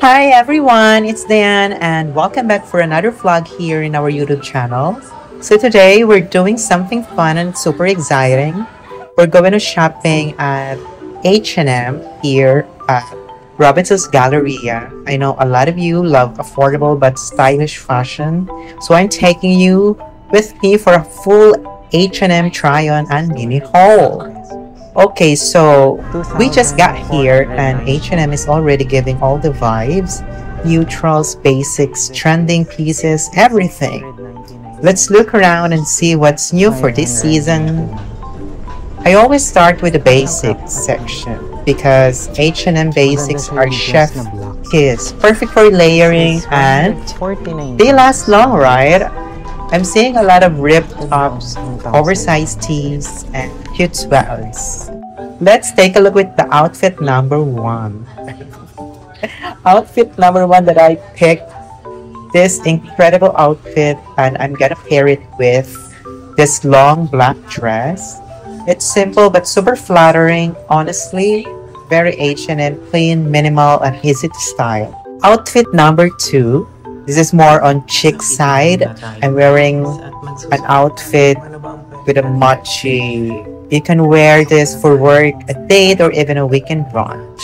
Hi everyone, it's Dan and welcome back for another vlog here in our YouTube channel. So today we're doing something fun and super exciting. We're going to shopping at H&M here at Robinson's Galleria. I know a lot of you love affordable but stylish fashion, so I'm taking you with me for a full H&M try-on and mini haul. Okay, so we just got here and H&M is already giving all the vibes, neutrals, basics, trending pieces, everything. Let's look around and see what's new for this season. I always start with the basics section because H&M basics are chef kiss, perfect for layering and they last long, right? I'm seeing a lot of ripped tops, oversized tees, and cute sweaters. Let's take a look with the outfit number one. Outfit number one that I picked, this incredible outfit, and I'm gonna pair it with this long black dress. It's simple but super flattering, honestly. Very H&M, clean, minimal, and easy to style. Outfit number two. This is more on chic side. I'm wearing an outfit with a mochi. You can wear this for work, a date, or even a weekend brunch.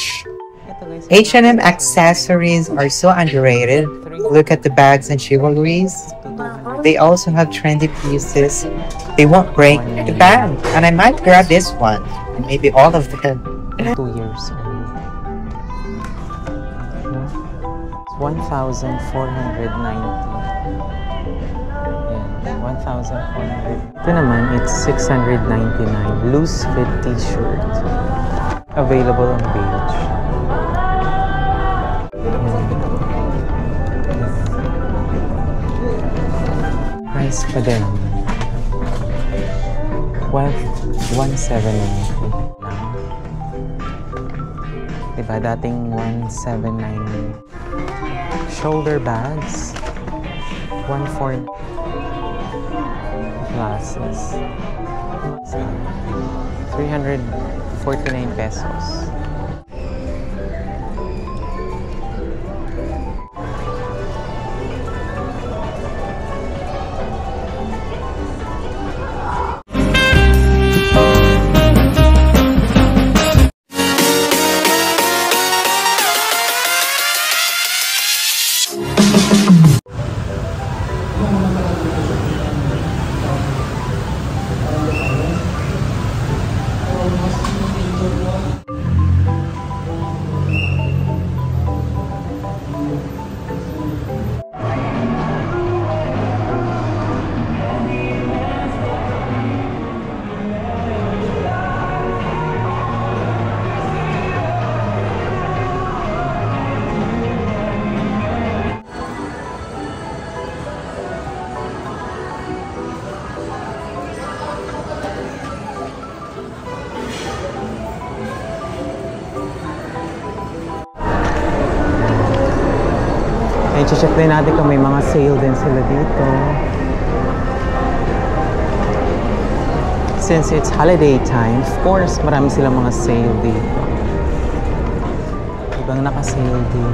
H&M accessories are so underrated. Look at the bags and jewelries. They also have trendy pieces. They won't break the bank. And I might grab this one, and maybe all of them. 2 years old. 1,490. Yan, 1,400. Ito naman, it's 699. Loose fit t-shirt. Available on beige. Price pa din. 1,790 lang. Diba, dating 1,790. Shoulder bags, 1,400. Glasses, 349 pesos. I-check din natin kung may mga sale din sila dito. Since it's holiday time, of course, marami silang mga sale dito. Ibang naka-sale din.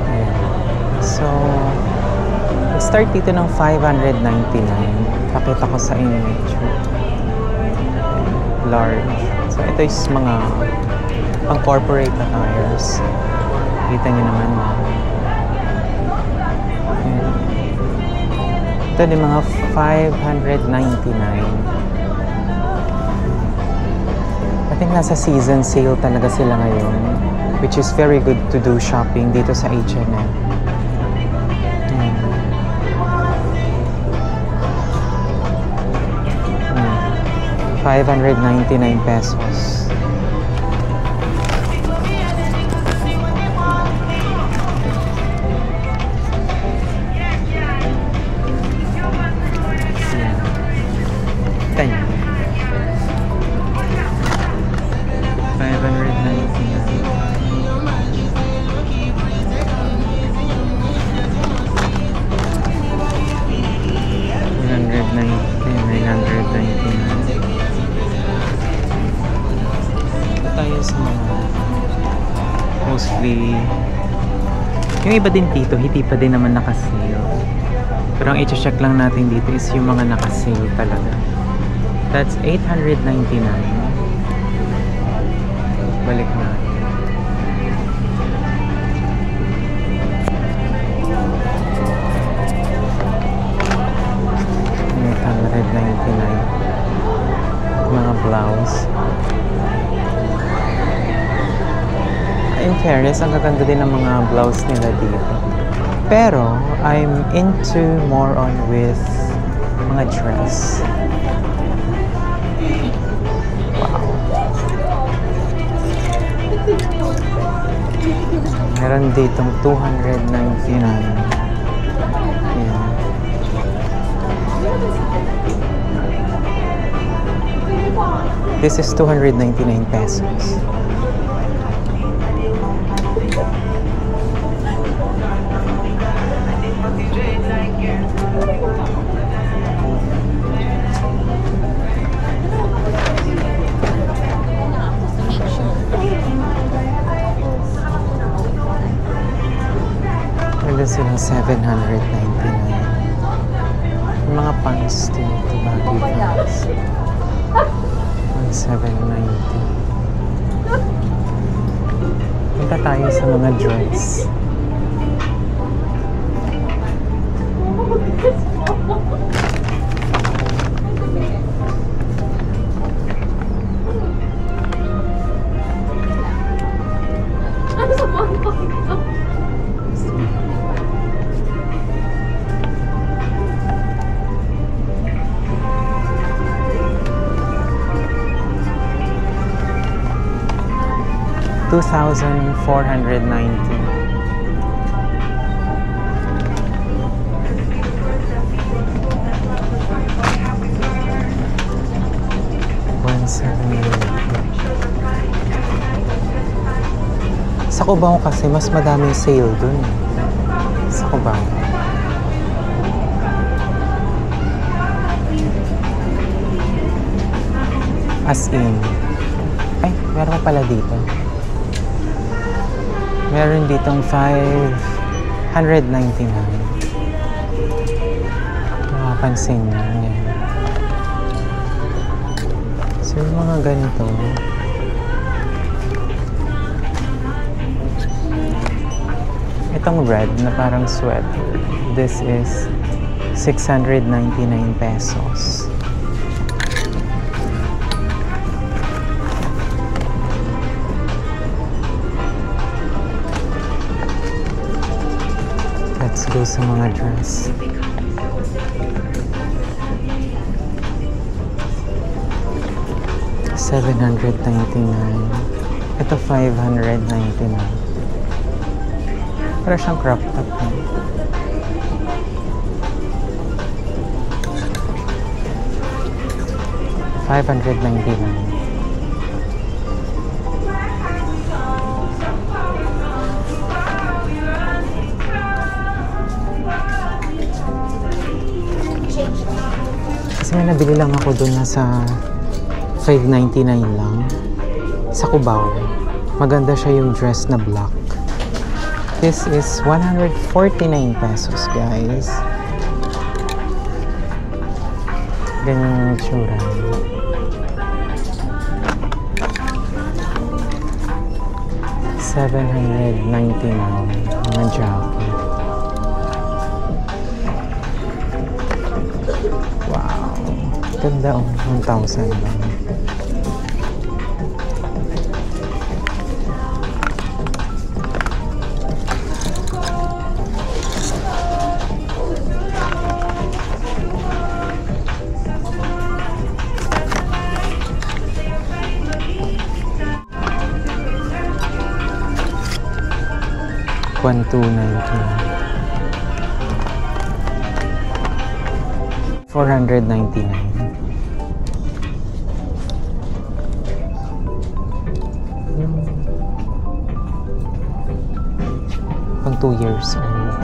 Ayan. So, start dito ng 599. Pakita ko sa inyo medyo large. So, ito is mga pang corporate attires. Kita nyo naman. Ito din mga 599. I think nasa season sale talaga sila ngayon, which is very good to do shopping dito sa H&M. 599 pesos. Tayo sa mga Mostly, yung iba din dito, hindi pa din naman naka-sale. Pero ang i-check lang natin dito is yung mga naka-sale talaga. That's $899. Balik natin. $899. Mga blouse. In fairness, ang gaganda din ng mga blouse nila dito. Pero, I'm into more on with mga dress. Wow. Meron ditong $299. Ayan. This is 299 pesos. Meron silang $799. Yung mga pants dito, baggy pants. $790. Punta tayo sa mga dress. $2,490. Sa Cubao kasi mas madaming sale dun. Sa Cubao. As in. Ay, meron pa pala dito. Meron ditong $599. Makapansin nyo. Yan. So, yung mga ganito. Itong red na parang sweater. This is 699 pesos. Let's go sa mga dress. $799. Ito $599. Para siyang crop top. $599. Kasi may nabili lang ako dun na sa $599 lang. Sa Cubao. Maganda siya yung dress na black. This is 149 pesos, guys. Ganyan yung itsura. $799 mga jacket. Wow. Ganda oh. 1,000 lang. $1,299. $499. Pang 2 years old.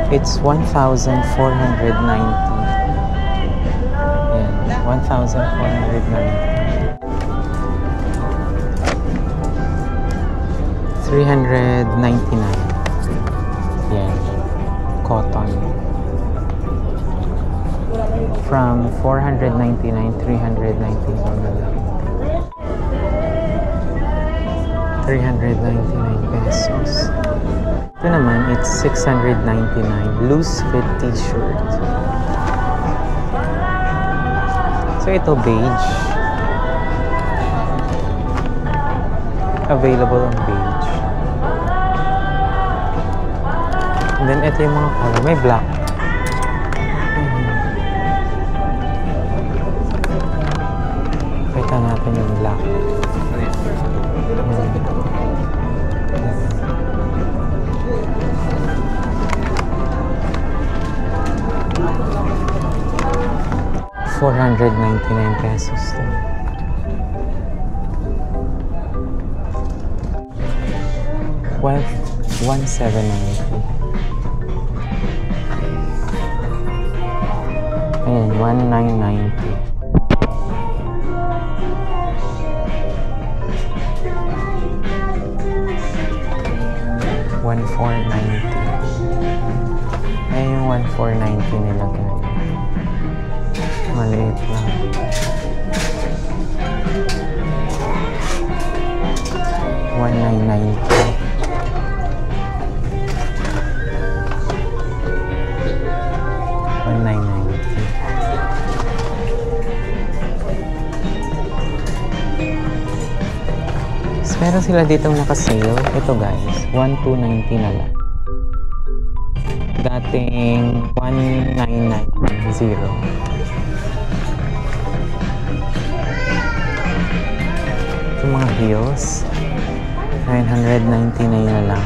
It's 1,490. Yan, 1,490. 399. Yan, cotton. From 499, 399 na lang. 399 pesos. Ito naman, it's 699. Loose fit t-shirt. So ito, beige. Available on beige. And then ito yung mga color. May black. Kita natin yung black. $499 pesos lang. Well, 1,790. Ayan, 1,990. $1,490. Ayan yung 1,490 nila, guys. Maliit lang. $1,990. Meron sila ditong naka-sale. Ito guys, 1,290 na lang. Dating 1,990. Yung mga heels, 999 na lang.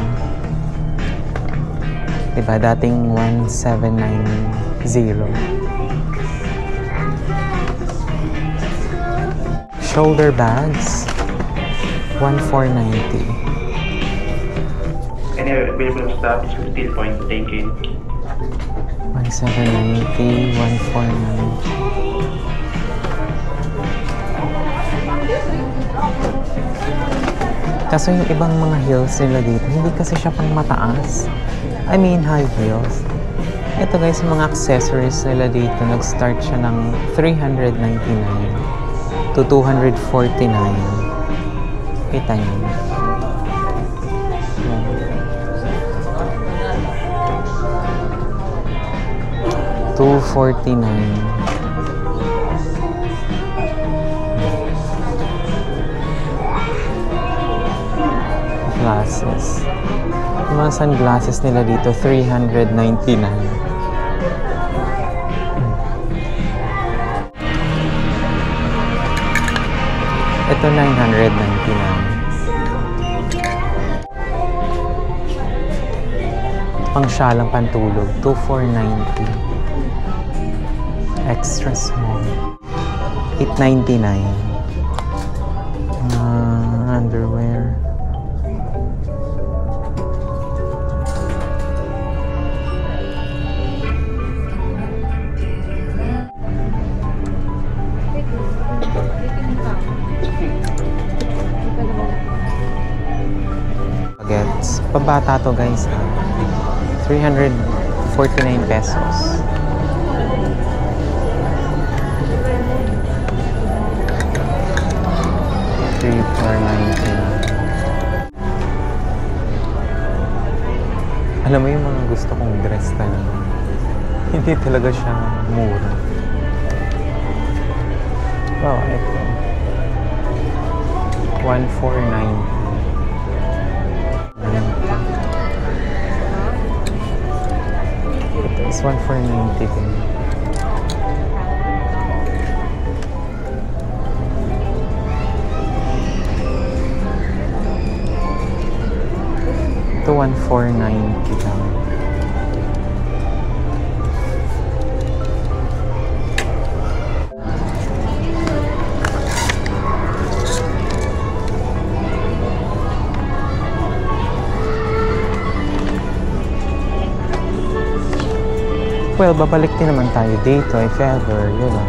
Diba? Dating 1,790. Shoulder bags, 1,490. Any available stock is 15 points taken. 1,790, 1,490. Kaso yung ibang mga heels nila dito, hindi kasi siya pang mataas. I mean, high heels. Ito guys, yung mga accessories nila dito, nag-start siya ng 399 to 249. Kita nyo. $249. Glasses. Yung mga sunglasses nila dito, $399. Ito, $999. Pang syalang pantulog, $2,490. Extra small, $899. Underwear. Bagets. Pabata to guys, 349 pesos. Alam mo yung mga gusto kong dress talaga. Hindi talaga siya mura. Wow, ito. 1,490. Ito is 1,490 din. Ito 1,490 lang. Well, babalik din naman tayo dito if ever, di ba?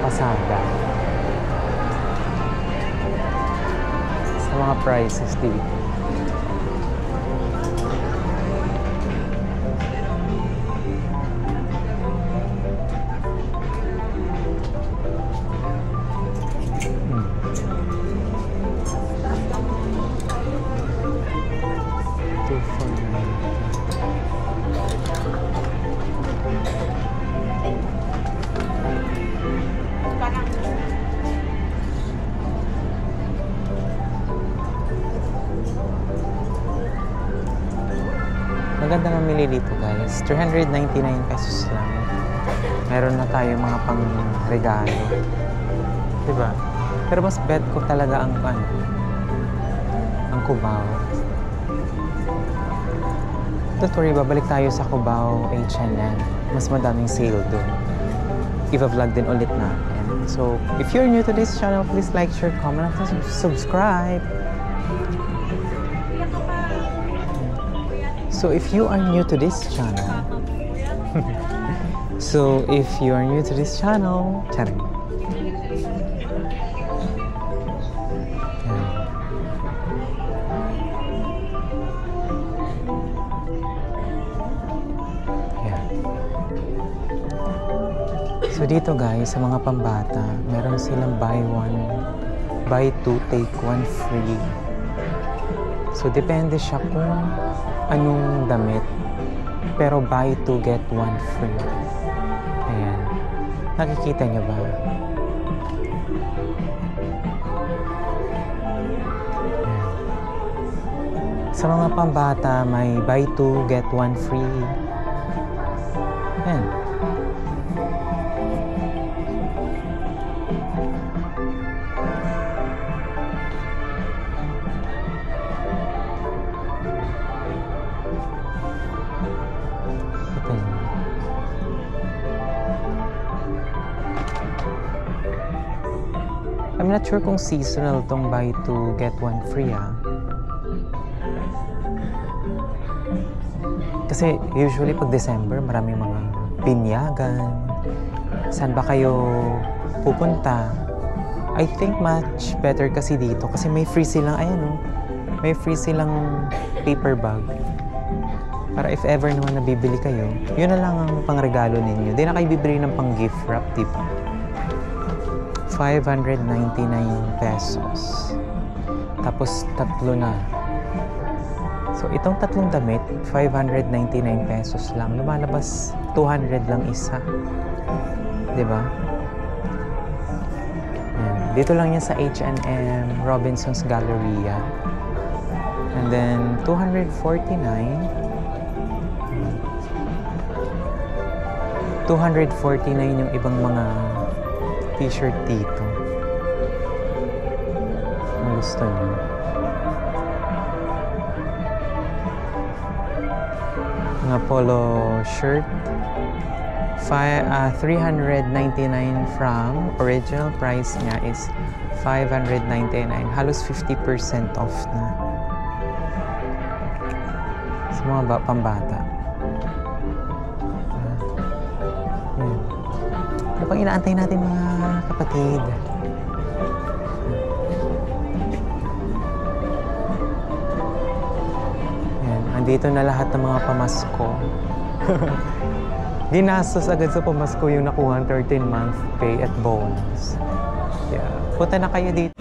Pasada sa mga prices dito. Maganda mamili dito guys. 399 pesos lang. Meron na tayo mga pang regalo. Diba? Pero mas bet ko talaga ang Cubao. Don't worry, babalik tayo sa Cubao H&M. Mas madaming sale doon. Iba-vlog din ulit natin. So, if you're new to this channel, please like, share, comment, and subscribe. So if you are new to this channel, charing. Yeah. So dito guys, sa mga pambata, meron silang buy two, take one free. So depende siya kung anong damit, pero buy two get one free. Ayan, nakikita nyo ba? Ayan. Sa mga pambata may buy two get one free. Ayan. I'm not sure kung seasonal tong buy two get one free Kasi usually pag December maraming mga binyagan. Saan ba kayo pupunta? I think much better kasi dito kasi may free silang may free silang paper bag. Para if ever naman nabibili kayo, yun na lang ang pangregalo ninyo. Di na kayo bibili ng pang gift wrap, diba? So 599 pesos. Tapos tatlo na. So itong tatlong damit, 599 pesos lang. Lumalabas 200 lang isa. 'Di ba? Yan. Dito lang yan sa H&M, Robinson's Galleria. And then 249 yung ibang mga t-shirt dito. Ang gusto niyo. Mga polo shirt. 399 from original price niya is 599. Halos 50% off na. Sa mga pambata. Ano pang inaantay natin mga kapatid? Yan. Andito na lahat ng mga pamasko. Ginastos agad sa pamasko yung nakuha 13-month pay at bonus. Yeah. Punta na kayo dito.